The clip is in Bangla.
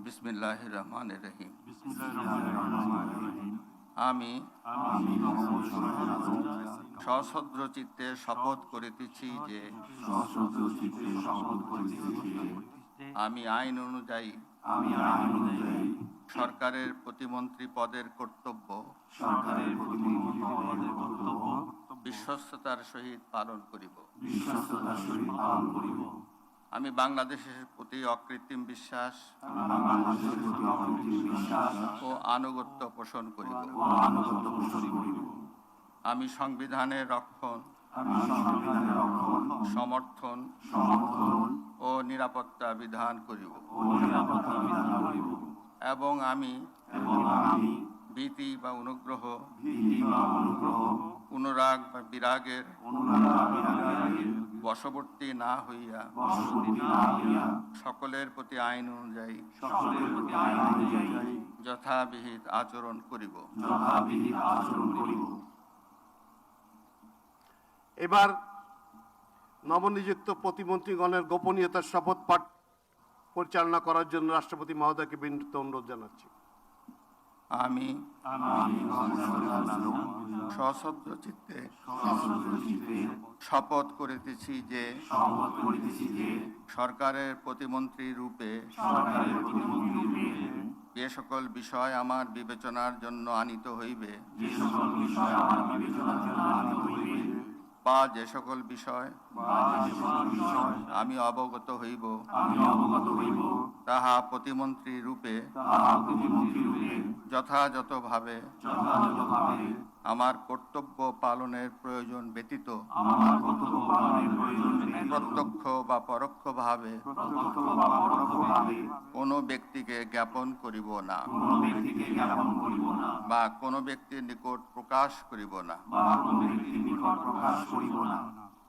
বিসমিল্লাহির রহমানির রহিম। আমি সশ্রদ্ধ চিত্তে শপথ করিতেছি যে আমি আইন অনুযায়ী সরকারের প্রতিমন্ত্রী পদের কর্তব্য বিশ্বস্ততার সহিত পালন করিব। আমি বাংলাদেশের প্রতি অকৃত্রিম বিশ্বাস ও আনুগত্য পোষণ করিব। আমি সংবিধানের রক্ষণ, সমর্থন ও নিরাপত্তা বিধান করিব এবং আমি ভীতি বা অনুগ্রহ, অনুরাগ বা বিরাগের বশবর্তী না হইয়া সকলের প্রতি আইন অনুযায়ী যথাবিহিত আচরণ করিব। এবার নবনিযুক্ত প্রতিমন্ত্রীগণের গোপনীয়তার শপথ পাঠ পরিচালনা করার জন্য রাষ্ট্রপতি মহোদয়কে বিনীত অনুরোধ জানাচ্ছি। আমি সশ্রদ্ধ চিত্তে শপথ করিতেছি যে সরকারের প্রতিমন্ত্রী রূপে যে সকল বিষয় আমার বিবেচনার জন্য আনিত হইবে বা যে সকল বিষয় আমি অবগত হইব তাহা প্রতিমন্ত্রী রূপে যথাযথভাবে আমার কর্তব্য পালনের প্রয়োজন ব্যতীত প্রত্যক্ষ বা পরোক্ষভাবে কোনো ব্যক্তিকে জ্ঞাপন করিব না বা কোনো ব্যক্তির নিকট প্রকাশ করিব না।